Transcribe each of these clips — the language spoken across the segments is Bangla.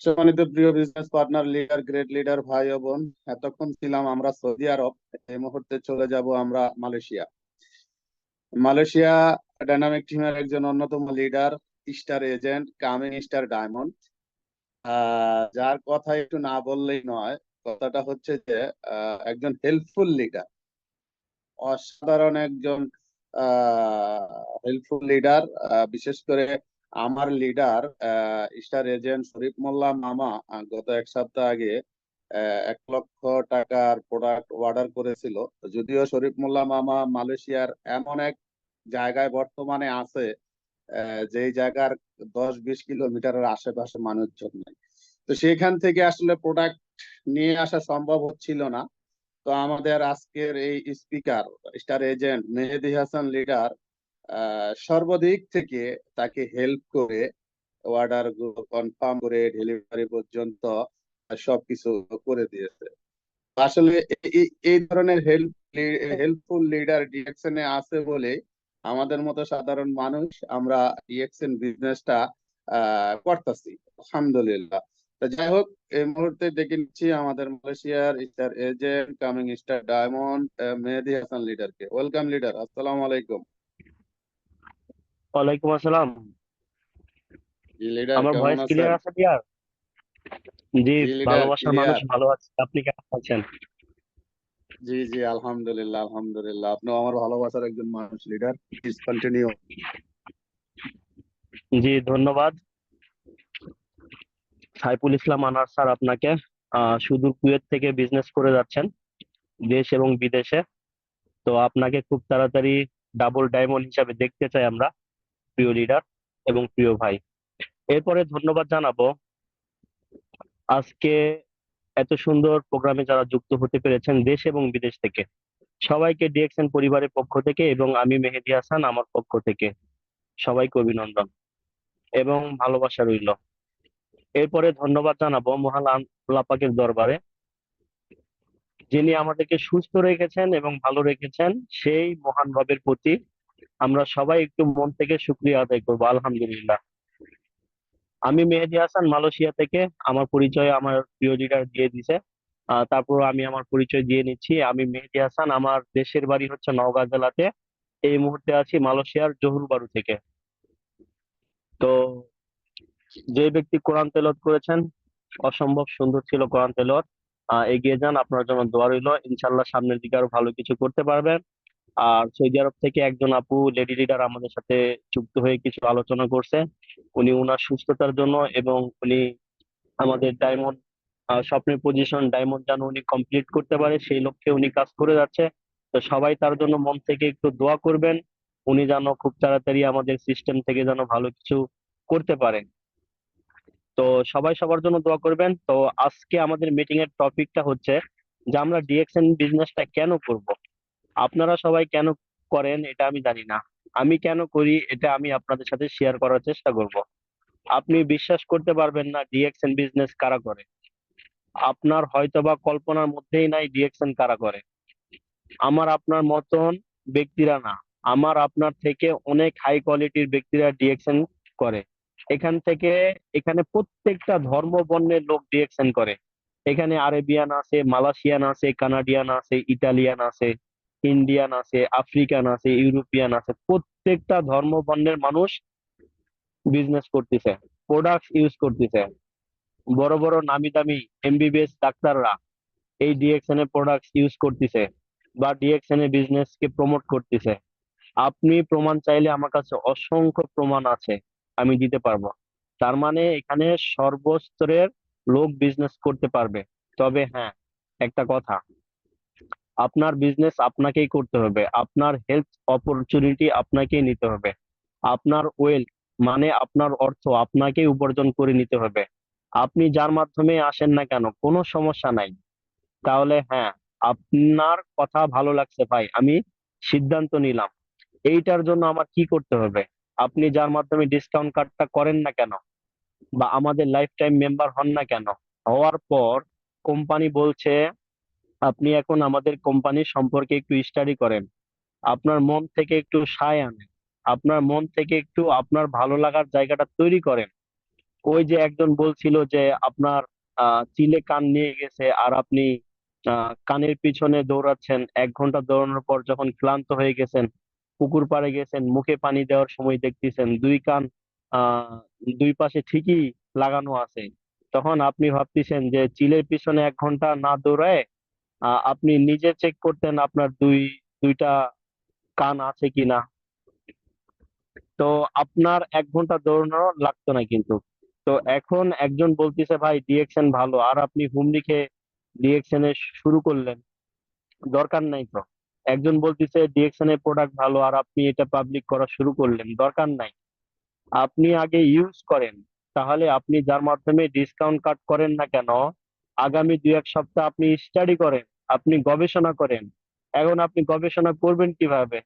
সম্মানিত প্রিয় business partner, leader, great leader ভাই ও বোন, এতক্ষণ ছিলাম আমরা সৌদি আরব। এই মুহূর্তে চলে যাব আমরা মালয়েশিয়া। মালয়েশিয়া ডাইনামিক টিমের একজন অন্যতম leader, star agent coming star diamond, যার কথা একটু না বললেই নয়। কথাটা হচ্ছে যে একজন হেল্পফুল লিডার, অসাধারণ একজন হেল্পফুল লিডার। বিশেষ করে আমার লিডার স্টার এজেন্ট শরীফ মোল্লা মামা গত এক সপ্তাহ আগে 1 লক্ষ টাকার প্রোডাক্ট অর্ডার করেছিল। যদিও শরীফ মোল্লা মামা মালয়েশিয়ার এমন এক জায়গায় বর্তমানে আছে, যেই জায়গার 10-20 কিলোমিটারের আশেপাশে মানুষজন নেই। তো সেখান থেকে আসলে প্রোডাক্ট নিয়ে আসা সম্ভব হচ্ছিল না। তো আমাদের আজকের এই স্পিকার স্টার এজেন্ট মেহেদী হাসান লিডার সর্বদিক থেকে তাকে হেল্প করে অর্ডার গুলো কনফার্ম করে ডেলিভারি পর্যন্ত সবকিছু করে দিয়েছে। আসলে এই ধরনের হেল্পফুল লিডার ডিএক্সএন এ আছে বলে আমাদের মতো সাধারণ মানুষ আমরা ডিএক্সএন বিজনেসটা করতেছি, আলহামদুলিল্লাহ। তো যাই হোক, এই মুহূর্তে ডেকে নিচ্ছি আমাদের মালয়েশিয়ার star agent coming star diamond Mehedi Hasan লিডারকে। ওয়েলকাম লিডার, আসসালামু আলাইকুম। ওয়ালাইকুম আসসালাম। জি লিডার, আমার কেমন ভয়েস আছেন? ক্লিয়ার আছে ক্লিয়ার? জি। জি লিডার, ভালোবাসার মানুষ ক্লিয়ার। ভালো আছে, আপনি কেমন আছেন? জি জি, আলহামদুলিল্লাহ আলহামদুলিল্লাহ, আপনিও আমার ভালোবাসার একজন মানুষ লিডার। Please continue. জি, ধন্যবাদ। সাইফুল ইসলাম আনার স্যার আপনাকে সুদূর কুয়েত থেকে বিজনেস করে যাচ্ছেন দেশ এবং বিদেশে। তো আপনাকে খুব তাড়াতাড়ি ডাবল ডায়মন্ড হিসাবে দেখতে চাই আমরা, প্রিয় লিডার এবং প্রিয় ভাই। এরপরে ধন্যবাদ জানাবো আজকে এত সুন্দর প্রোগ্রামে যারা যুক্ত হতে পেরেছেন দেশ এবং বিদেশ থেকে। সবাইকে ডিএক্সএন পরিবারের পক্ষ থেকে এবং আমি মেহেদী হাসান আমার পক্ষ থেকে সবাইকে অভিনন্দন এবং ভালোবাসা রইল। এরপরে ধন্যবাদ জানাবো মহান আল্লাহ পাকের দরবারে, যিনি আমাদেরকে সুস্থ রেখেছেন এবং ভালো রেখেছেন। সেই মহান রবের প্রতি আমরা সবাই একটু মন থেকে শুকরিয়া আদায় করবো, আলহামদুলিল্লাহ। আমি মেহেদী হাসান মালয়েশিয়া থেকে। আমার পরিচয় আমার প্রিয় লিডার দিয়ে দিছে। তারপর আমি আমার পরিচয় দিয়ে নিচ্ছি। আমি মেহেদী হাসান, আমার দেশের বাড়ি হচ্ছে নওগাঁ জেলাতে। এই মুহূর্তে আছি মালয়েশিয়ার জহুর বারু থেকে। তো যে ব্যক্তি কোরআন তেলাওয়াত করেছেন, অসম্ভব সুন্দর ছিল কোরআন তেলাওয়াত। এগিয়ে যান, আপনার জন্য দোয়া রইল, ইনশাল্লাহ সামনের দিকে আরো ভালো কিছু করতে পারবেন। আর সৌদি আরব থেকে একজন আপু লেডি লিডার আমাদের সাথে যুক্ত হয়ে কিছু আলোচনা করছে। উনি ওনার সুস্থতার জন্য এবং উনি আমাদের ডায়মন্ড স্বপ্নের পজিশন ডায়মন্ড যেন উনি কমপ্লিট করতে পারে সেই লক্ষ্যে উনি কাজ করে যাচ্ছে। তো সবাই তার জন্য মন থেকে একটু দোয়া করবেন, উনি যেন খুব তাড়াতাড়ি আমাদের সিস্টেম থেকে যেন ভালো কিছু করতে পারে। তো সবাই সবার জন্য দোয়া করবেন। তো আজকে আমাদের মিটিং এর টপিকটা হচ্ছে যে আমরা ডিএক্সএন বিজনেসটা কেন করব। আপনারা সবাই কেন করেন এটা আমি জানি না, আমি কেন করি এটা আমি আপনাদের সাথে শেয়ার করার চেষ্টা করব। আপনি বিশ্বাস করতে পারবেন না ডিএক্সএন বিজনেস কারা করে। আপনার হয়তোবা কল্পনার মধ্যেই নাই ডিএক্সএন কারা করে। আমার আপনার মতন ব্যক্তিরা না, আমার আপনার থেকে অনেক হাই কোয়ালিটির ব্যক্তিরা ডিএক্সএন করে। এখান থেকে এখানে প্রত্যেকটা ধর্ম বর্ণের লোক ডিএক্সএন করে। এখানে আরেবিয়ান আছে, মালয়েশিয়ান আছে, কানাডিয়ান আছে, ইটালিয়ান আছে, ইন্ডিয়ান আছে, আফ্রিকান আছে, ইউরোপিয়ান আছে, প্রত্যেকটা ধর্ম বর্ণের মানুষ বিজনেস করতেছে, প্রোডাক্ট ইউজ করতেছে। বড় বড় নামি দামি এমবিবিএস ডাক্তাররা এই ডিএক্সএন এর প্রোডাক্ট ইউজ করতেছে বা ডিএক্সএন এর বিজনেস কে প্রমোট করতেছে। আপনি প্রমাণ চাইলে আমার কাছে অসংখ্য প্রমাণ আছে, আমি দিতে পারবো। তার মানে এখানে সর্বস্তরের লোক বিজনেস করতে পারবে। তবে হ্যাঁ, একটা কথা, আপনার বিজনেস আপনাকেই করতে হবে, আপনার হেলথ অপরচুনিটি আপনাকেই নিতে হবে, আপনার ওয়েলথ মানে আপনার অর্থ আপনাকেই উপার্জন করে নিতে হবে। আপনি যার মাধ্যমে আসেন না কেন কোনো সমস্যা নাই। তাহলে হ্যাঁ, আপনার কথা ভালো লাগছে ভাই, আমি সিদ্ধান্ত নিলাম এইটার জন্য আমার কি করতে হবে। আপনি যার মাধ্যমে ডিসকাউন্ট কার্ডটা করেন না কেন বা আমাদের লাইফ টাইম মেম্বার হন না কেন, হওয়ার পর কোম্পানি বলছে আপনি এখন আমাদের কোম্পানি সম্পর্কে একটু স্টাডি করেন, আপনার মন থেকে একটু সায় আনেন, আপনার মন থেকে একটু আপনার ভালো লাগার জায়গাটা তৈরি করেন, ওই যে একজন বলছিল যে আপনার চিলে কান নিয়ে গেছে, আর আপনি কানের পিছনে দৌড়াচ্ছেন, 1 ঘন্টা দৌড়ানোর পর যখন ক্লান্ত হয়ে গেছেন, পুকুর পাড়ে গেছেন, মুখে পানি দেওয়ার সময় দেখতেছেন দুই কান আহ দুই পাশে ঠিকই লাগানো আছে। তখন আপনি ভাবতেছেন যে চিলের পিছনে 1 ঘন্টা না দৌড়ায় আপনি নিজে চেক করতেন আপনার দুইটা কান আছে কিনা। তো আপনার 1 ঘন্টা দৌড়ানো লাগতো না কিন্তু। তো এখন একজন বলতেছে ভাই ডিএকশন ভালো, আর আপনি হুম লিখে ডিএকশন এ শুরু করলেন, দরকার নাই তো। একজন বলতেছে ডিএকশন এর প্রোডাক্ট ভালো, আর আপনি এটা পাবলিক করা শুরু করলেন, দরকার নাই। আপনি আগে ইউজ করেন, তাহলে আপনি যার মাধ্যমে ডিসকাউন্ট কাট করেন না কেন, আগামী 2-1 সপ্তাহ আপনি স্টাডি করেন, আপনি গবেষণা করেন। এখন আপনি গবেষণা করবেন কিভাবে?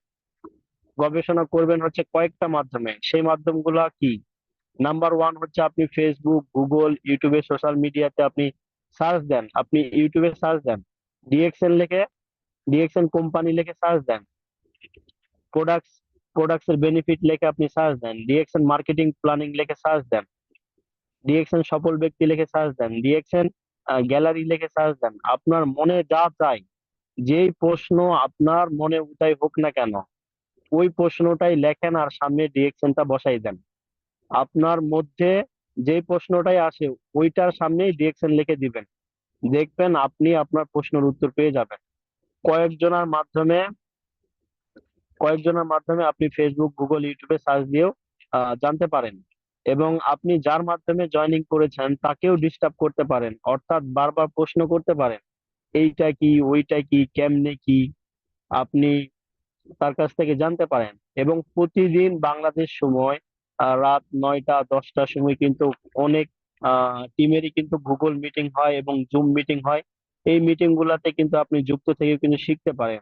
গবেষণা করবেন হচ্ছে কয়েকটা মাধ্যমে। সেই মাধ্যমগুলো কি? নাম্বার 1 হচ্ছে আপনি ফেসবুক, গুগল, ইউটিউবে, সোশ্যাল মিডিয়াতে আপনি সার্চ দেন। আপনি ইউটিউবে সার্চ দেন, ডিএক্সএন লিখে, ডিএক্সএন কোম্পানি লিখে সার্চ দেন। প্রোডাক্টস প্রোডাক্টস এর বেনিফিট লিখে আপনি সার্চ দেন, ডিএক্সএন মার্কেটিং প্ল্যানিং লিখে সার্চ দেন, ডিএক্সএন সফল ব্যক্তি লিখে সার্চ দেন, ডিএক্সএন গ্যালারি লিখে সার্চ দেন। আপনার মনে যা চাই, যেই প্রশ্ন আপনার মনে উদয় হোক না কেন, ওই প্রশ্নটাই লেখেন আর সামনে ডিএক্সএনটা বসাই দেন। আপনার মধ্যে যে প্রশ্নটাই আসে ওইটার সামনেই ডিরেকশন লিখে দিবেন, দেখবেন আপনি আপনার প্রশ্নের উত্তর পেয়ে যাবেন। কয়েকজনের মাধ্যমে কয়েকজনের মাধ্যমে আপনি ফেসবুক, গুগল, ইউটিউবে সার্চ দিয়েও জানতে পারেন। এবং আপনি যার মাধ্যমে জয়েনিং করেছেন তাকেও ডিস্টার্ব করতে পারেন, অর্থাৎ বারবার প্রশ্ন করতে পারেন, এইটা কি, ওইটা কি, কেমনে কি, আপনি তার কাছ থেকে জানতে পারেন। এবং প্রতিদিন বাংলাদেশ সময় রাত 9টা 10টার সময় কিন্তু অনেক টিমেরই কিন্তু গুগল মিটিং হয় এবং জুম মিটিং হয়। এই মিটিং গুলাতে কিন্তু আপনি যুক্ত থেকে কিন্তু শিখতে পারেন।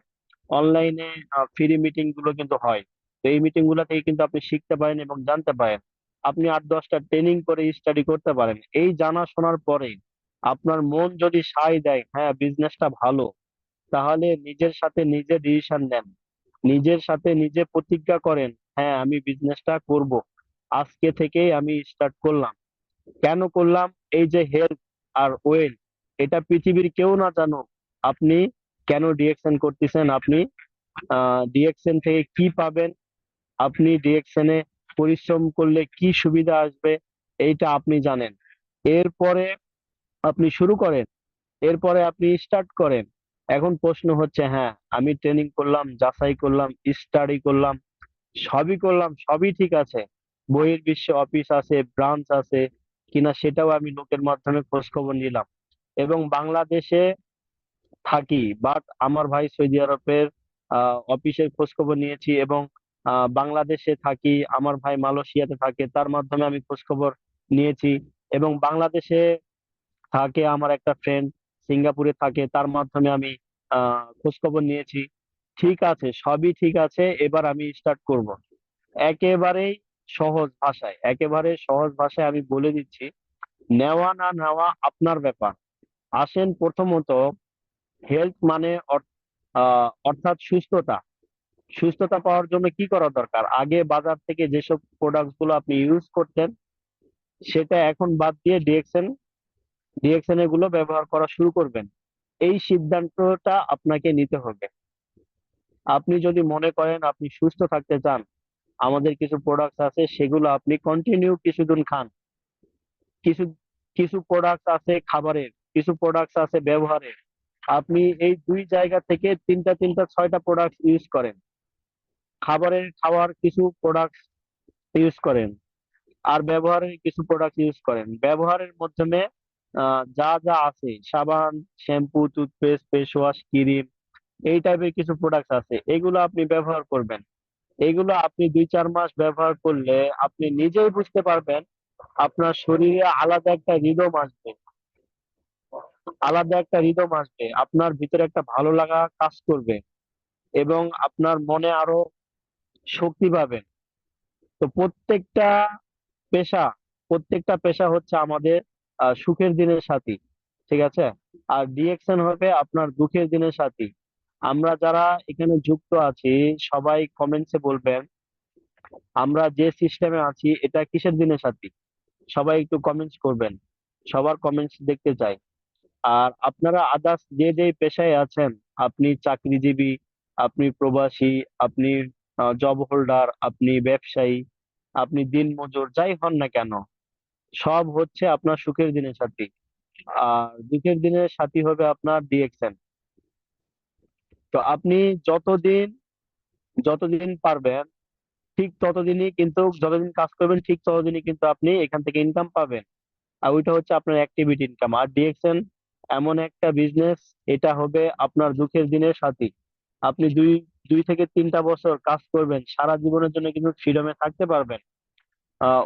অনলাইনে ফ্রি মিটিং গুলো কিন্তু হয়। তো এই মিটিং গুলা থেকে কিন্তু আপনি শিখতে পারেন এবং জানতে পারেন। আপনি 8-10টা ট্রেনিং করে স্টাডি করতে পারেন। এই জানা শোনার পরে আপনার মন যদি সায় দেয় হ্যাঁ বিজনেসটা ভালো, তাহলে নিজের সাথে নিজে ডিসিশন নেন, নিজের সাথে নিজে প্রতিজ্ঞা করেন, হ্যাঁ আমি বিজনেসটা করব, আজকে থেকেই আমি স্টার্ট করলাম। কেন করলাম? এই যে হেলথ আর ওয়েলথ, এটা পৃথিবীর কেউ না জানুক, আপনি কেন ডিএকশন করতেছেন, আপনি ডিএকশন থেকে কি পাবেন, আপনি ডিএকশনে পরিশ্রম করলে কি সুবিধা আসবে, এইটা আপনি জানেন। এরপরে আপনি শুরু করেন, এরপরে আপনি স্টার্ট করেন। এখন প্রশ্ন হচ্ছে, হ্যাঁ আমি ট্রেনিং করলাম, যাচাই করলাম, স্টাডি করলাম, সবই করলাম, সবই ঠিক আছে, বইয়ের বিশ্বে অফিস আছে, ব্রাঞ্চ আছে কিনা সেটাও আমি লোকের মাধ্যমে খোঁজ খবর নিলাম, এবং বাংলাদেশে থাকি বাট আমার ভাই সৌদি আরবের অফিসের খোঁজ খবর নিয়েছি, এবং বাংলাদেশে থাকি, আমার ভাই মালয়েশিয়াতে থাকে, তার মাধ্যমে আমি খোঁজ খবর নিয়েছি। এবং বাংলাদেশে থাকে আমার একটা ফ্রেন্ড, সিঙ্গাপুরে থাকে, তার মাধ্যমে আমি খোঁজ খবর নিয়েছি। ঠিক আছে, সবই ঠিক আছে, এবার আমি স্টার্ট করব। একেবারেই সহজ ভাষায় আমি বলে দিচ্ছি, নেওয়া না নেওয়া আপনার ব্যাপার। আসেন প্রথমত, হেলথ মানে অর্থাৎ সুস্থতা। সুস্থতা পাওয়ার জন্য কি করা দরকার? আগে বাজার থেকে যেসব প্রোডাক্ট গুলো আপনি ইউজ করতেন সেটা এখন বাদ দিয়ে ডিএক্সএন এগুলো ব্যবহার করা শুরু করবেন। এই সিদ্ধান্তটা আপনাকে নিতে হবে। আপনি যদি মনে করেন আপনি সুস্থ থাকতে চান, আমাদের কিছু প্রোডাক্ট আছে সেগুলো আপনি কন্টিনিউ কিছুদিন খান। কিছু কিছু প্রোডাক্ট আছে খাবারের, কিছু প্রোডাক্ট আছে ব্যবহারের। আপনি এই দুই জায়গা থেকে তিনটা তিনটা 6টা প্রোডাক্ট ইউজ করেন। খাওয়ার কিছু প্রোডাক্ট ইউজ করেন, আর ব্যবহারের কিছু প্রোডাক্ট ইউজ করেন। ব্যবহারের মাধ্যমে যা যা আছে, সাবান, shampoo, toothpaste, face wash, cream, এই টাইপের কিছু প্রোডাক্ট আছে, এগুলো আপনি ব্যবহার করবেন। এগুলো আপনি 2-4 মাস ব্যবহার করলে আপনি নিজেই বুঝতে পারবেন আপনার শরীরে আলাদা একটা রিদম আসবে, আপনার ভিতরে একটা ভালো লাগা কাজ করবে, এবং আপনার মনে আরো শক্তি পাবেন। তো পেশা প্রত্যেকটা পেশা হচ্ছে আমাদের সুখের দিনের সাথী, ঠিক আছে? আর ডিএকশন হবে আপনার দুঃখের দিনের সাথী। আমরা যারা এখানে যুক্ত আছি সবাই কমেন্টসে বলবেন আমরা যে সিস্টেমে আছি এটা কিসের দিনের সাথী। সবাই একটু কমেন্টস করবেন, সবার কমেন্টস দেখতে চাই। আর আপনারা আদার্স যে যে পেশায় আছেন, আপনি চাকরিজীবী, আপনি প্রবাসী, আপনি জব হোল্ডার, আপনি ব্যবসায়ী, আপনি দিনমজুর, যাই হন না কেন, সব হচ্ছে আপনার সুখের দিনের সাথী। আর দুঃখের দিনের সাথী হবে আপনার ডিএক্সএন। তো আপনি যতদিন যতদিন পারবেন, ঠিক ততদিনই কিন্তু, যতদিন কাজ করবেন ঠিক ততদিনই কিন্তু আপনি এখান থেকে ইনকাম পাবেন। আর ওইটা হচ্ছে আপনার অ্যাক্টিভিটি ইনকাম। আর ডিএক্সএন এমন একটা বিজনেস, এটা হবে আপনার দুঃখের দিনের সাথী। আপনি 2 থেকে 3টা বছর কাজ করবেন, সারা জীবনের জন্য কিন্তু ফ্রিডমে থাকতে পারবেন।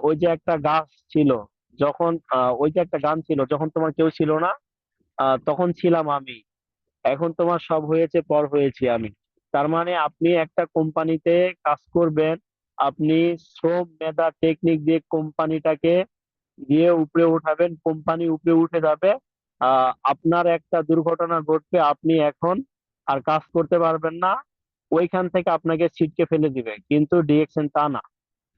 ওই যে একটা গাছ ছিল, ওই যে একটা গান ছিল, যখন তোমার কেউ ছিল না, তখন ছিলাম আমি, এখন তোমার সব হয়েছে, পর হয়েছি আমি। তার মানে আপনি একটা কোম্পানিতে কাজ করবেন, আপনি শ্রম মেধা টেকনিক দিয়ে কোম্পানিটাকে দিয়ে উপরে উঠাবেন, কোম্পানি উপরে উঠে যাবে। আপনার একটা দুর্ঘটনা ঘটবে, আপনি এখন আর কাজ করতে পারবেন না, ওইখান থেকে আপনাকে ছিটকে ফেলে দিবে। কিন্তু ডিএক্সএন তা না।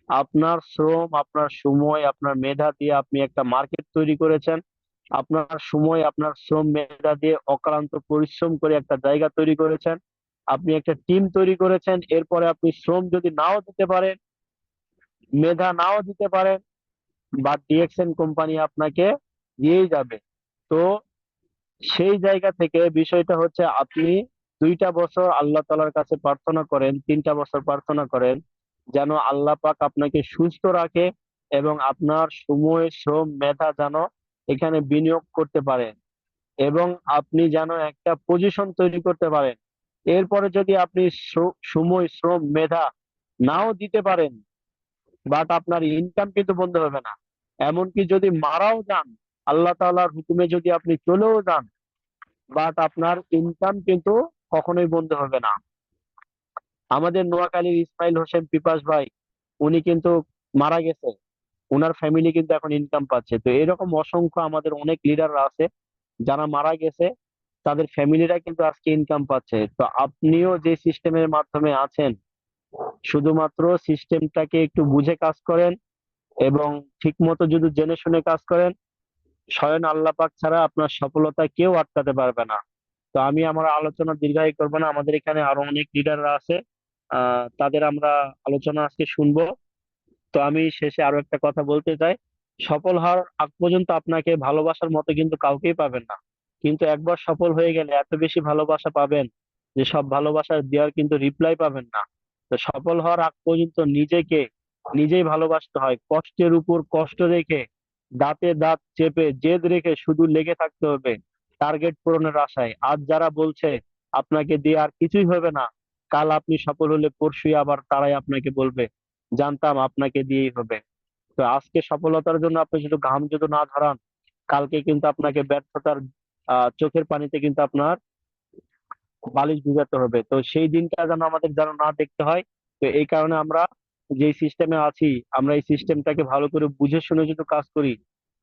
আপনার শ্রম, আপনার সময়, আপনার মেধা দিয়ে আপনি একটা মার্কেট তৈরি করেছেন। আপনার সময়, আপনার শ্রম, মেধা দিয়ে অক্লান্ত পরিশ্রম করে একটা জায়গা তৈরি করেছেন। আপনি একটা টিম তৈরি করেছেন। এরপরে আপনি শ্রম যদি নাও দিতে পারেন, মেধা নাও দিতে পারেন, বা ডিএক্সএন কোম্পানি আপনাকে দিয়েই যাবে। তো সেই জায়গা থেকে বিষয়টা হচ্ছে, আপনি 2টা বছর আল্লাহ তাআলার কাছে প্রার্থনা করেন, 3টা বছর প্রার্থনা করেন, যেন আল্লাহ পাক আপনাকে সুস্থ রাখে এবং আপনার সময়, শ্রম, মেধা যেন এখানে বিনিয়োগ করতে পারেন, এবং আপনি যেন একটা পজিশন তৈরি করতে পারেন। এরপরে যদি আপনি সময়, শ্রম, মেধা নাও দিতে পারেন, বাট আপনার ইনকাম কিন্তু বন্ধ হবে না। এমনকি যদি মারাও যান, আল্লাহ তাআলার হুকুমে যদি আপনি চলেও যান, বাট আপনার ইনকাম কিন্তু কখনোই বন্ধ হবে না। আমাদের নোয়াখালীর ইসমাইল হোসেন পিপাস ভাই, উনি কিন্তু মারা গেছে, উনার ফ্যামিলি কিন্তু এখন ইনকাম পাচ্ছে। তো এরকম অসংখ্য আমাদের অনেক লিডাররা আছে যারা মারা গেছে, তাদের ফ্যামিলিরা কিন্তু আজকে ইনকাম পাচ্ছে। তো আপনিও যে সিস্টেমের মাধ্যমে আছেন, শুধুমাত্র সিস্টেমটাকে একটু বুঝে কাজ করেন, এবং ঠিক মতো যদি জেনে শুনে কাজ করেন, স্বয়ং আল্লাহ পাক ছাড়া আপনার সফলতা কেউ আটকাতে পারবে না। তো আমি আমার আলোচনা দীর্ঘায়ী করব না, আমাদের এখানে আরো অনেক লিডাররা আছে, তাদের আমরা আলোচনা আজকে শুনবো। তো আমি শেষে আরো একটা কথা বলতে চাই, সফল হওয়ার আগ পর্যন্ত আপনাকে ভালোবাসার মতো কিন্তু কাউকেই পাবেন না, কিন্তু একবার সফল হয়ে গেলে এত বেশি ভালোবাসা পাবেন যে সব ভালোবাসা দেওয়ার কিন্তু রিপ্লাই পাবেন না। তো সফল হওয়ার আগ পর্যন্ত নিজেকে নিজেই ভালোবাসতে হয়, কষ্টের উপর কষ্ট রেখে, দাঁতে দাঁত চেপে, জেদ রেখে শুধু লেগে থাকতে হবে টার্গেট পূরণের আশায়। আজ যারা বলছে আপনাকে দিয়ে আর কিছুই হবে না, কাল আপনি সফল হলে পরশুই আবার তারাই আপনাকে বলবে, জানতাম আপনাকে দিয়েই হবে। তো আজকে সফলতার জন্য আপনি শুধু ঘাম যদি না ঝরান, কালকে কিন্তু আপনাকে ব্যর্থতার চোখের পানিতে কিন্তু আপনার বালিশ ভিজাতে হবে। তো সেই দিনটা যেন আমাদের যেন না দেখতে হয়। তো এই কারণে আমরা যে সিস্টেমে আছি, আমরা এই সিস্টেমটাকে ভালো করে বুঝে শুনে যদি কাজ করি,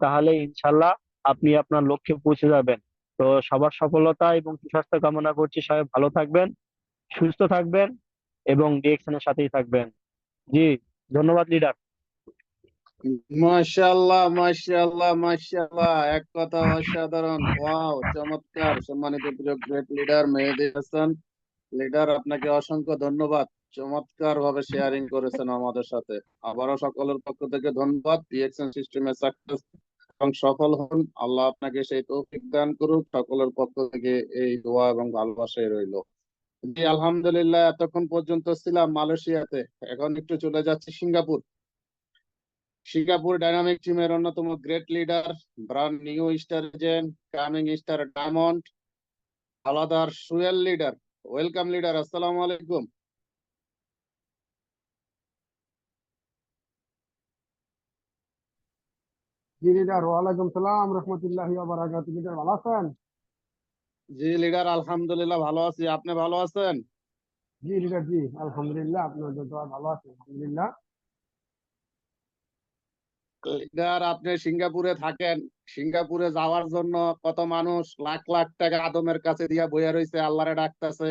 তাহলে ইনশাল্লাহ আপনি আপনার লক্ষ্যে পৌঁছে যাবেন। তো সবার সফলতা এবং সুস্বাস্থ্য কামনা করছি। সবাই ভালো থাকবেন, সুস্থ থাকবেন, এবং ডিএকশন এর সাথেই থাকবেন। জি, ধন্যবাদ লিডার। মাশাআল্লাহ, মাশাআল্লাহ, মাশাআল্লাহ, এক কথা অসাধারণ, ওয়াও, চমৎকার। সম্মানিত প্রিয় গ্রেট লিডার মেহেদী হাসান লিডার, আপনাকে অসংখ্য ধন্যবাদ। চমৎকার ভাবে শেয়ারিং করেছেন আমাদের সাথে। আবারও সকলের পক্ষ থেকে ধন্যবাদ। ডিএকশন সিস্টেমে সাকসেস এবং সফল হন, আল্লাহ আপনাকে সেই তৌফিক দান করুক। সকলের পক্ষ থেকে এই দোয়া এবং ভালোবাসাই রইল। জি, আলহামদুলিল্লাহ, এতক্ষণ পর্যন্ত ছিলাম মালয়েশিয়াতে, এখন একটু চলে যাচ্ছি সিঙ্গাপুর। সিঙ্গাপুর ডাইনামিক টিমের অন্যতম great leader, brand new star agent, coming star diamond, আলাদার সুয়েল লিডার। ওয়েলকাম লিডার, আসসালামু আলাইকুম। জি লিডার, ওয়ালাইকুম সালাম রহমতুল্লাহি ওয়া বারাকাতুহু। লিডার ভালো আছেন? জি লিডার, আলহামদুলিল্লাহ ভালো আছি, আপনি ভালো আছেন? জি লিডার, জি আলহামদুলিল্লাহ, আপনাদের দোয়া ভালো আছে আলহামদুলিল্লাহ। লিডার, আপনি সিঙ্গাপুরে থাকেন, সিঙ্গাপুরে যাওয়ার জন্য কত মানুষ লাখ লাখ টাকা আদমের কাছে দিয়া বইয়া রয়েছে, আল্লাহরে ডাকতেছে।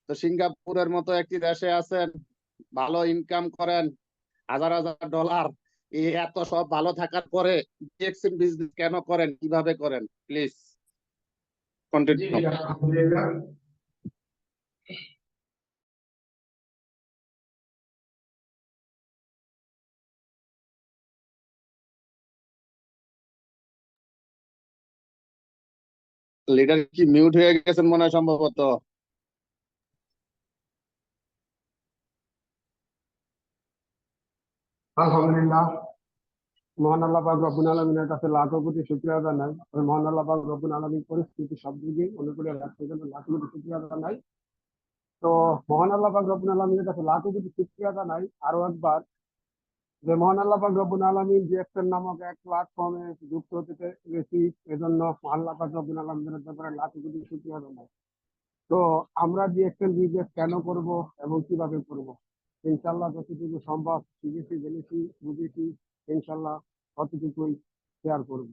তো সিঙ্গাপুরের মতো একটি দেশে আছেন, ভালো ইনকাম করেন, হাজার হাজার ডলার, এই এত সব ভালো থাকার পরে ডিএক্সএন বিজনেস কেন করেন, কিভাবে করেন, প্লিজ জি কন্টিনিউ। ভাইয়া, আলহামদুলিল্লাহ। লিডার কি মিউট হয়ে গেছেন মনে হয় সম্ভবত। আলহামদুলিল্লাহ, মহান আল্লাহ পাক রব্বুল আলামিনের কাছে লাখো কোটি শুকরিয়া জানাই। ওই মহান আল্লাহ পাক রব্বুল আলামিন পরিস্থিতি সব দিকে অনুকূলে রাখতে জন্য লাখো কোটি শুকরিয়া জানাই। তো মহান আল্লাহ পাক রব্বুল আলামিনের কাছে লাখো কোটি শুকরিয়া জানাই আরো একবার, যে মহান আল্লাহ পাক রব্বুল আলামিন ডিএক্সএন নামক এক প্ল্যাটফর্মে যুক্ত হতে পেরেছি, এজন্য আল্লাহ পাক রব্বুল আলামিনের ব্যাপারে লাখো কোটি শুকরিয়া জানাই। তো আমরা ডিএক্সএল বিজনেস কেন করব এবং কিভাবে করব, ইনশাল্লাহ যতটুকু সম্ভব শিখেছি, জেনেছি, বুঝেছি, ইনশাল্লাহ ততটুকুই শেয়ার করব।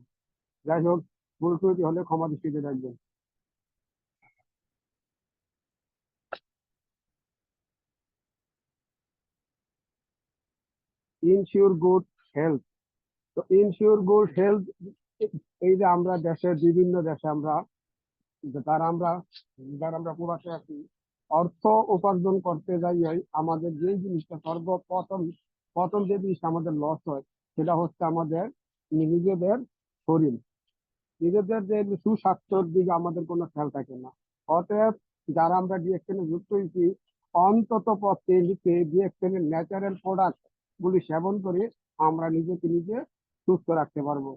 যাই হোক, ভুল ত্রুটি হলে ক্ষমা দৃষ্টিতে রাখবেন। Ensure good health. তো ইনশিওর গুড হেলথ, এই যে আমরা বিভিন্ন দেশে আমরা যারা আমরা যারা আমরা প্রবাসে আছি, অর্থ উপার্জন করতে যাই আমাদের যে জিনিসটা সর্বপ্রথম প্রথম যে জিনিসটা আমাদের লস হয়, সেটা হচ্ছে আমাদের নিজেদের শরীর, নিজেদের যে সুস্বাস্থ্যের দিকে আমাদের কোনো খেয়াল থাকে না। অতএব যারা আমরা ডিএক্সএন এ যুক্ত হয়েছি, অন্তত পক্ষে ডিএক্সএন এর ন্যাচারাল প্রোডাক্ট গুলি সেবন করে আমরা নিজেকে নিজে সুস্থ রাখতে পারবো।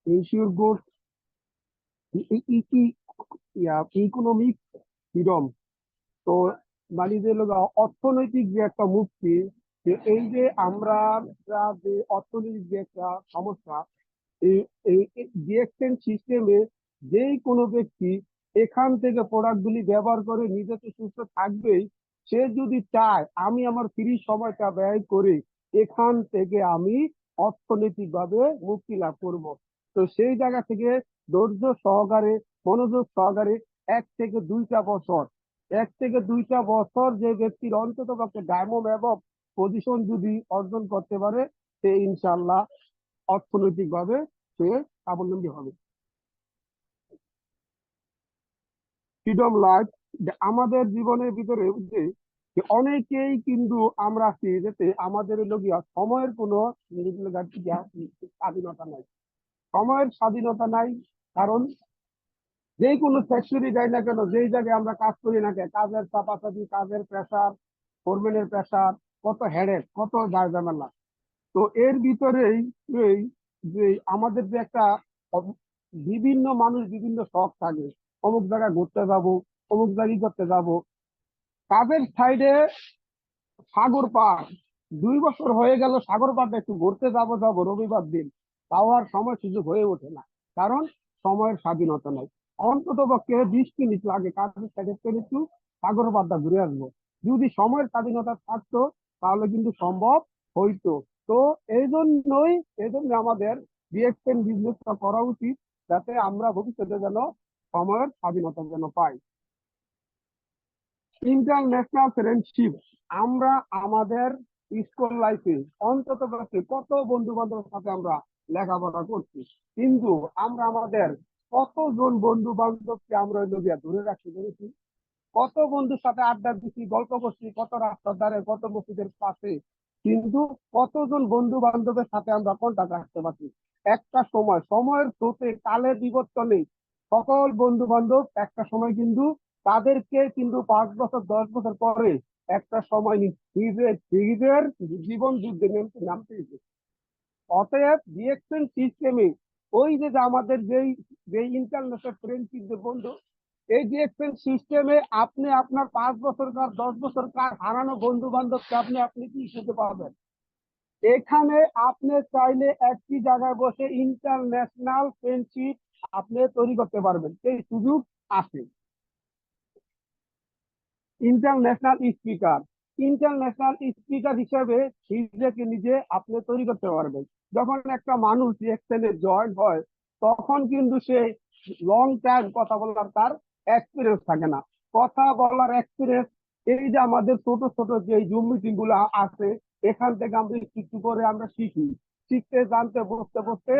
Ensure good economic freedom. তো মানে যে লোক অর্থনৈতিক যে একটা মুক্তি, যে এই যে আমরা যে অর্থনৈতিক যে একটা সমস্যা, এই এই ডিএক্সএন সিস্টেমে যেই কোনো ব্যক্তি এখান থেকে প্রোডাক্ট গুলি ব্যবহার করে নিজেকে সুস্থ থাকবেই। সে যদি চায় আমি আমার ফ্রি সময়টা ব্যয় করে এখান থেকে আমি অর্থনৈতিকভাবে মুক্তি লাভ করব, তো সেই জায়গা থেকে ধৈর্য সহকারে, মনোযোগ সহকারে 1 থেকে 2টা বছর 1 থেকে 2টা বছর যে ব্যক্তির অন্তত পক্ষে ডায়মন্ড এবং পজিশন যদি অর্জন করতে পারে, সে ইনশাল্লাহ অর্থনৈতিকভাবে সে স্বাবলম্বী হবে। ফ্রিডম লাইফ, আমাদের জীবনের ভিতরে যে যে অনেকেই কিন্তু আমরা আছি যেতে আমাদের লগিয়া সময়ের কোনো স্বাধীনতা নাই, সময়ের স্বাধীনতা নাই। কারণ যে কোনো সেক্টরে যাই না কেন, যেই জায়গায় আমরা কাজ করি না কেন, কাজের চাপাচাপি, কাজের প্রেশার, ফোরম্যানের প্রেশার, কত হেডেক, কত দায় ঝামেলা। তো এর ভিতরেই এই যে আমাদের যে একটা অব- বিভিন্ন মানুষ বিভিন্ন শখ থাকে, অমুক জায়গায় ঘুরতে যাব, অমুক জায়গায় করতে যাব, কাজের সাইডে সাগর পার, 2 বছর হয়ে গেল সাগর পাড়টা একটু ঘুরতে যাব রবিবার দিন, তাও আর সময় সুযোগ হয়ে ওঠে না। কারণ সময়ের স্বাধীনতা নাই। অন্তত পক্ষে 20 মিনিট লাগে কাজের সাইডে একটু সাগর পাড়টা ঘুরে আসবো। যদি সময়ের স্বাধীনতা থাকতো তাহলে কিন্তু সম্ভব হইতো। তো এই জন্য আমাদের ডিএক্সএন বিজনেসটা করা উচিত, যাতে আমরা ভবিষ্যতে যেন সময়ের স্বাধীনতা যেন পাই। ইন্টারন্যাশনাল ফ্রেন্ডশিপ, আমরা আমাদের স্কুল লাইফে অন্তত পক্ষে কত বন্ধু বান্ধবের সাথে আমরা লেখাপড়া করছি, কিন্তু আমরা আমাদের কতজন বন্ধু বান্ধবকে আমরা ওই লগিয়া ধরে রাখতে পেরেছি, কত বন্ধুর সাথে আড্ডা দিচ্ছি, গল্প করছি, কত রাস্তার ধারে, কত মসজিদের পাশে, কিন্তু কতজন বন্ধু বান্ধবের সাথে আমরা কন্টাক্ট রাখতে পারছি। একটা সময়, সময়ের স্রোতে, কালের বিবর্তনে সকল বন্ধু বান্ধব একটা সময় কিন্তু তাদেরকে কিন্তু 5 বছর 10 বছর পরে একটা সময় নিজের নিজের জীবন যুদ্ধে নামতে হয়েছে। অতএব ডিএক্সএন সিস্টেমে ওই যে যে আমাদের যেই যে ইন্টারন্যাশনাল ফ্রেন্ডশিপ যে বন্ধু, এই ডিএক্সএন সিস্টেমে আপনি আপনার 5 বছরকার 10 বছরকার হারানো বন্ধু বান্ধবকে আপনি আপনি কি শুনতে পাবেন। এখানে আপনি চাইলে একটি জায়গায় বসে ইন্টারন্যাশনাল ফ্রেন্ডশিপ আপনি তৈরি করতে পারবেন, এই সুযোগ আছে। ইন্টারন্যাশনাল স্পিকার, ইন্টারন্যাশনাল স্পিকার হিসেবে নিজেকে নিজে আপনি তৈরি করতে পারবেন। যখন একটা মানুষ এক্সেলে জয়েন হয়, তখন কিন্তু সে লং টাইম কথা বলার তার এক্সপিরিয়েন্স থাকে না। কথা বলার এক্সপিরিয়েন্স, এই যে আমাদের ছোট ছোট যে জুম মিটিং গুলো আছে, এখান থেকে আমরা একটু করে আমরা শিখি, শিখতে জানতে বসতে বসতে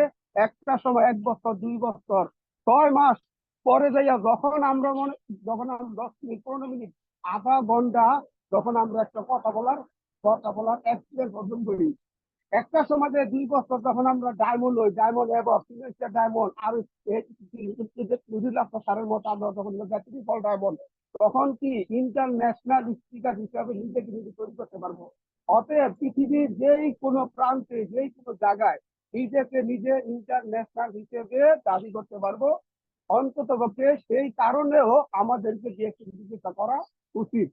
একটা সময় 1 বছর 2 বছর 6 মাস পরে যাইয়া যখন আমরা 10 মিনিট 15 মিনিট আধা ঘন্টা যখন আমরা একটা কথা বলার এক্সপিরিয়েন্স অর্জন করি, একটা সময় 2 বছর যখন আমরা ডায়মন্ড হই, ডায়মন্ড এবং ডায়মন্ড আর স্যারের মতো আমরা যখন ট্রিপল ডায়মন্ড, তখন কি ইন্টারন্যাশনাল স্পিকার হিসাবে নিজেকে নিজে তৈরি করতে পারবো। অতএব পৃথিবীর যেই কোনো প্রান্তে যেই কোনো জায়গায় নিজেকে নিজে ইন্টারন্যাশনাল হিসেবে দাবি করতে পারবো। অন্তত পক্ষে সেই কারণেও আমাদেরকে যে একটু চিকিৎসা করা উচিত।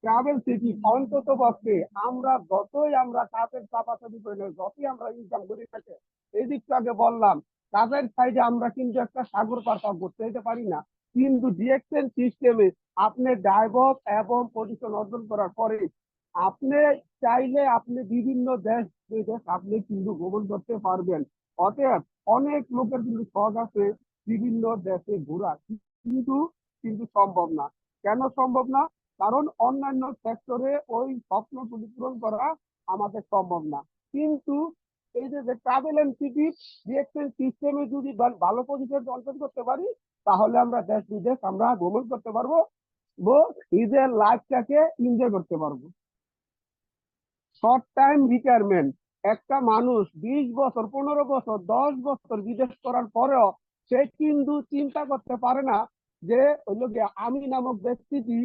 ট্রাভেল সিটি অন্তত পক্ষে আমরা কাজের চাপাচাপি করি না, যতই আমরা ইনকাম করি থাকে, এদিকটা আগে বললাম, কাজের সাইডে আমরা কিন্তু একটা সাগর পার করতে যেতে পারি না। কিন্তু ডিএক্সএন সিস্টেমে আপনি ডাইভস এবং পজিশন অর্জন করার পরে আপনি চাইলে আপনি বিভিন্ন দেশ বিদেশ আপনি কিন্তু ভ্রমণ করতে পারবেন। অতএব অনেক লোকের কিন্তু শখ আছে বিভিন্ন দেশে ঘোরা, কিন্তু কিন্তু সম্ভব না। কেন সম্ভব না? কারণ অন্যান্য সেক্টরে ওই স্বপ্নগুলি পূরণ করা আমাদের সম্ভব না। কিন্তু এই যে ট্রাভেল এন্ড সিটি ডিএক্সএন সিস্টেমে যদি ভালো পজিশন অর্জন করতে পারি, তাহলে আমরা দেশ বিদেশ আমরা ভ্রমণ করতে পারবো, নিজের লাইফটাকে এনজয় করতে পারবো। শর্ট টাইম রিটায়ারমেন্ট, একটা মানুষ 20 বছর 15 বছর 10 বছর বিদেশ করার পরেও সে কিন্তু চিন্তা করতে পারে না যে হইলো গিয়ে আমি নামক ব্যক্তিটি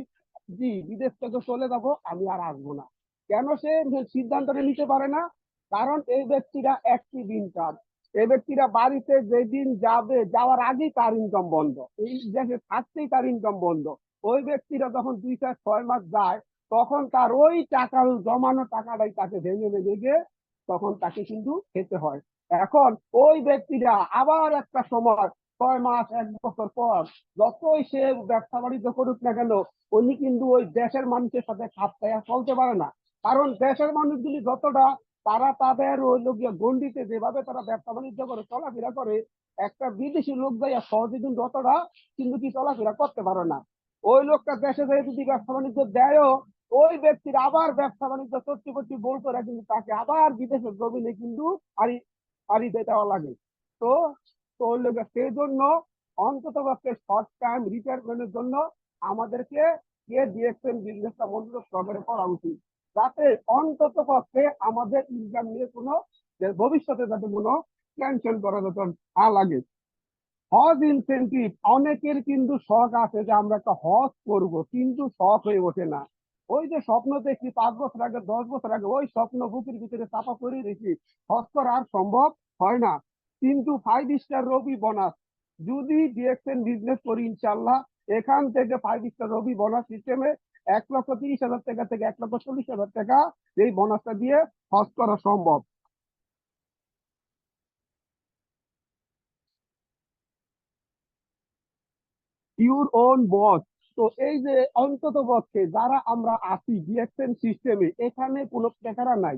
জি বিদেশ থেকে চলে যাব, আমি আর আসবো না। কেন সে সিদ্ধান্তটা নিতে পারে না? কারণ এই ব্যক্তিরা অ্যাক্টিভ ইনকাম, এই ব্যক্তিরা বাড়িতে যেদিন যাবে যাওয়ার আগেই তার ইনকাম বন্ধ, এই দেশে থাকতেই তার ইনকাম বন্ধ। ওই ব্যক্তিরা যখন 2 4 6 মাস যায়, তখন তার ওই টাকার জমানো টাকাটাই তাকে ভেঙে ভেঙে গিয়ে তখন তাকে কিন্তু খেতে হয়। এখন ওই ব্যক্তিরা আবার একটা সময় 6 মাস 1 বছর পর যতই সে ব্যবসা বাণিজ্য করুক না কেন, উনি কিন্তু ওই দেশের মানুষের সাথে খাপ খাইয়া চলতে পারে না। কারণ দেশের মানুষগুলি যতটা তারা তাদের ওই লোক গন্ডিতে যেভাবে তারা ব্যবসা বাণিজ্য করে চলাফেরা করে, একটা বিদেশি লোক যাইয়া সহজে কিন্তু অতটা কিন্তু কি চলাফেরা করতে পারে না। ওই লোকটা দেশে যেয়ে যদি ব্যবসা বাণিজ্য দেয়ও, ওই ব্যক্তির আবার ব্যবসা বাণিজ্য চর্চি করছি বল করে কিন্তু তাকে আবার বিদেশের জমিনে কিন্তু আড়ি আড়ি দেওয়া লাগে। তো তো লোক সেই জন্য অন্তত শর্ট টাইম রিটায়ারমেন্টের জন্য আমাদেরকে ডিএক্সএন বিজনেসটা মনোযোগ সহকারে করা উচিত, যাতে অন্তত পক্ষে আমাদের ইনকাম নিয়ে কোনো ভবিষ্যতে যাতে কোনো টেনশন করা যেত না লাগে। হজ ইনসেন্টিভ, অনেকের কিন্তু শখ আছে যে আমরা একটা হজ করব, কিন্তু শখ হয়ে ওঠে না। ওই যে স্বপ্ন দেখি 5 বছর আগে 10 বছর আগে, ওই স্বপ্ন বুকের ভিতরে চাপা করে রেখি, হজ করা আর সম্ভব হয় না। কিন্তু 5 স্টার রবি বোনাস যদি ডিএক্সএন বিজনেস করি, ইনশাল্লাহ এখান থেকে 5 স্টার রবি বোনাস সিস্টেমে 1,30,000 টাকা থেকে 1,40,000 টাকা এই বোনাসটা দিয়ে হজ করা সম্ভব। ইউর ওন বস। তো এই যে অন্তত পক্ষে যারা আমরা আছি ডিএক্সএন সিস্টেমে, এখানে কোনো প্রেকারা নাই,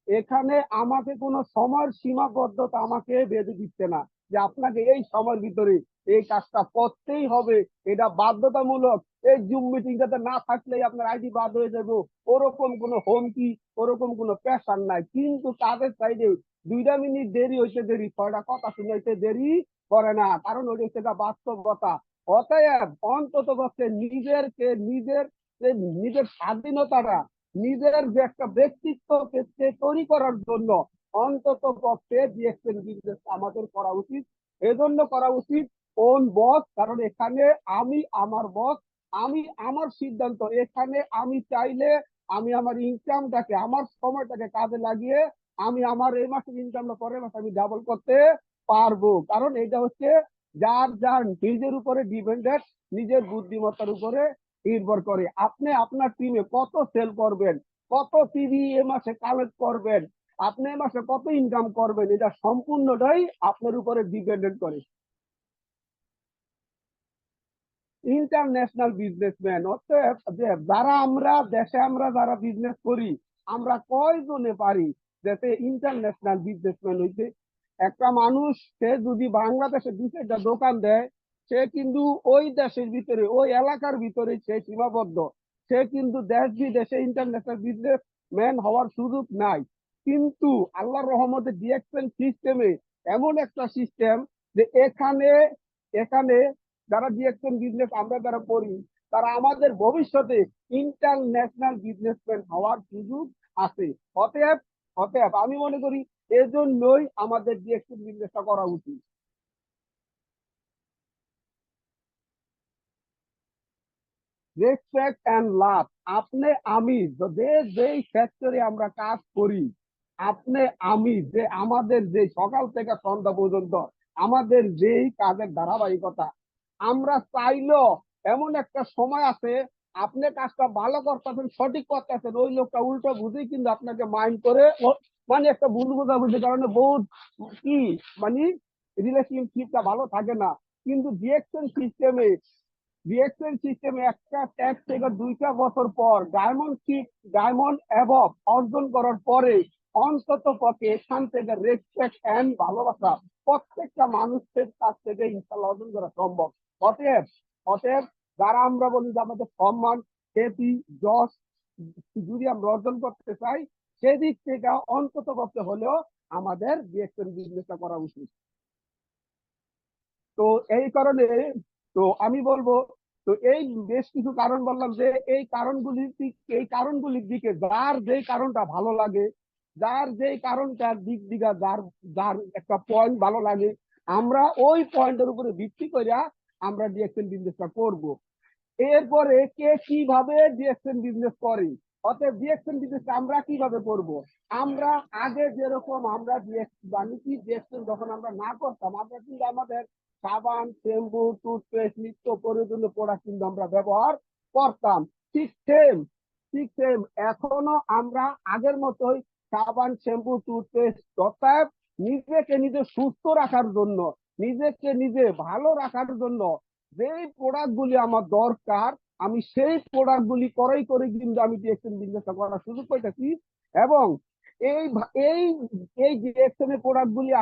এখানে আমাকে কোনো সময়ের সীমাবদ্ধতা আমাকে বেঁধে দিচ্ছে না যে আপনাকে এই সময়ের ভিতরে এই কাজটা করতেই হবে, এটা বাধ্যতামূলক, এই জুম মিটিংটাতে না থাকলেই আপনার আইডি বাদ হয়ে যাবো, ওরকম কোনো হুমকি ওরকম কোনো প্রেশার নাই। কিন্তু তাদের সাইডে 2টা মিনিট দেরি হইতে দেরি 6টা কথা শুনাইতে দেরি করে না, কারণ ওই সেটা বাস্তবতা। অতএব অন্তত পক্ষে নিজের স্বাধীনতাটা, নিজের যে একটা ব্যক্তিত্বকে তৈরি করার জন্য অন্তত পক্ষে ডিএক্সএন বিজনেস আমাদের করা উচিত। এজন্য করা উচিত ওন বস, কারণ এখানে আমি আমার বস, আমি আমার সিদ্ধান্ত, এখানে আমি চাইলে আমি আমার ইনকামটাকে আমার সময়টাকে কাজে লাগিয়ে আমি আমার এই মাসের ইনকামটা পরের মাসে আমি ডাবল করতে পারবো। কারণ এটা হচ্ছে যার যার নিজের উপরে ডিপেন্ডেন্ট, নিজের বুদ্ধিমত্তার উপরে নির্ভর করে। আপনি আপনার টিমে কত সেল করবেন, কত টিভি এ মাসে কালেক্ট করবেন, আপনি এ মাসে কত ইনকাম করবেন, এটা সম্পূর্ণটাই আপনার উপরে ডিপেন্ডেন্ট করে। ইন্টারন্যাশনাল বিজনেসম্যান, অর্থাৎ যে যারা আমরা দেশে আমরা যারা বিজনেস করি, আমরা কয়জনে পারি যাতে ইন্টারন্যাশনাল বিজনেসম্যান হইতে? একটা মানুষ সে যদি বাংলাদেশে 2-4টা দোকান দেয়, সে কিন্তু ওই দেশের ভিতরে ওই এলাকার ভিতরে সে সীমাবদ্ধ। সে কিন্তু দেশ বিদেশে ইন্টারন্যাশনাল বিজনেসম্যান হওয়ার সুযোগ নাই। কিন্তু আল্লাহর রহমতে ডিএক্সএন সিস্টেমে এমন একটা সিস্টেম যে এখানে এখানে যারা ডিএক্সএন বিজনেস আমরা যারা করি তারা আমাদের ভবিষ্যতে ইন্টারন্যাশনাল বিজনেসম্যান হওয়ার সুযোগ আছে। অতএব অতএব আমি মনে করি এজন্যই আমাদের ডিএক্সএন বিজনেসটা করা উচিত। Respect and love. আপনি আমি যেই সেক্টরে আমরা কাজ করি, আপনি আমি যে আমাদের যে সকাল থেকে সন্ধ্যা পর্যন্ত আমাদের যেই কাজের ধারাবাহিকতা, আমরা চাইলেও এমন একটা সময় আছে আপনি কাজটা ভালো করতেছেন, সঠিক করতেছেন, ওই লোকটা উল্টো বুঝেই কিন্তু আপনাকে মাইন্ড করে মানে একটা ভুল বোঝাবুঝির কারণে বহুত কি মানে রিলেশনশিপটা ভালো থাকে না। কিন্তু ডিএক্সএল সিস্টেমে একটা ট্যাক্স থেকে 2টা বছর পর ডায়মন্ড অ্যাবভ অর্জন করার পরে অন্তত পক্ষে এখান থেকে রেসপেক্ট এন্ড ভালোবাসা প্রত্যেকটা মানুষের কাছ থেকে ইনশাল্লাহ অর্জন করা সম্ভব। অতএব অতএব যারা আমরা বলি যে আমাদের সম্মান, খ্যাতি, যশ যদি আমরা অর্জন করতে চাই, সেদিক থেকে অন্তত পক্ষে হলেও আমাদের ডিএক্সএল বিজনেসটা করা উচিত। তো এই কারণে তো আমি বলবো, তো এই বেশ কিছু কারণ বললাম যে এই কারণগুলির দিকে যার যেই কারণটা ভালো লাগে, যার যেই কারণটার দিক দিকে যার যার একটা পয়েন্ট ভালো লাগে, আমরা ওই পয়েন্টের উপরে ভিত্তি করে আমরা ডিএক্সএল বিজনেসটা করব। এরপরে কে কিভাবে ডিএক্সএন বিজনেস করে, অতএব ডিএক্সএন বিজনেস আমরা কিভাবে করব। আমরা আগে যেরকম আমরা বাণিজ্যিক ডিএক্সএন যখন আমরা না করতাম, আমরা কিন্তু আমাদের সাবান, শ্যাম্পু, টুথপেস্ট, নিত্য প্রয়োজনীয় প্রোডাক্ট কিন্তু আমরা ব্যবহার করতাম। ঠিক সেম এখনো আমরা আগের মতোই সাবান, শ্যাম্পু, টুথপেস্ট, অর্থাৎ নিজেকে নিজে সুস্থ রাখার জন্য, নিজেকে নিজে ভালো রাখার জন্য যেই প্রোডাক্ট গুলি আমার দরকার, আমি সেই প্রোডাক্ট গুলি ক্রয় করে কিন্তু আমি ডিএক্সএন বিজনেসটা করার সুযোগ পাইতেছি। এবং এই এই এই ডিএক্সএন এর প্রোডাক্ট গুলি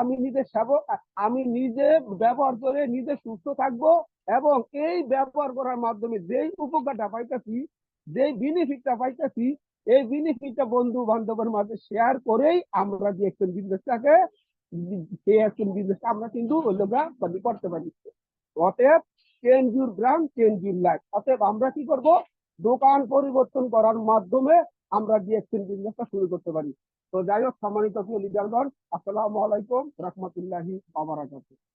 আমি নিজে ব্যবহার করে নিজে সুস্থ থাকবো। এবং এই ব্যবহার করার মাধ্যমে যেই উপকারটা পাইতেছি, যেই বেনিফিটটা পাইতেছি, এই বেনিফিটটা বন্ধু বান্ধবের মাঝে শেয়ার করেই আমরা ডিএক্সএন বিজনেসটা আমরা কিন্তু ওই লোকা করতে পারি। অতএব change your brand, change your life. অতএব আমরা কি করব, দোকান পরিবর্তন করার মাধ্যমে আমরা ডিএক্সএন বিজনেসটা শুরু করতে পারি। তো যাই হোক, সম্মানিত লিডারগণ, আসসালামু আলাইকুম রাহমাতুল্লাহি ওয়া বারাকাতুহু।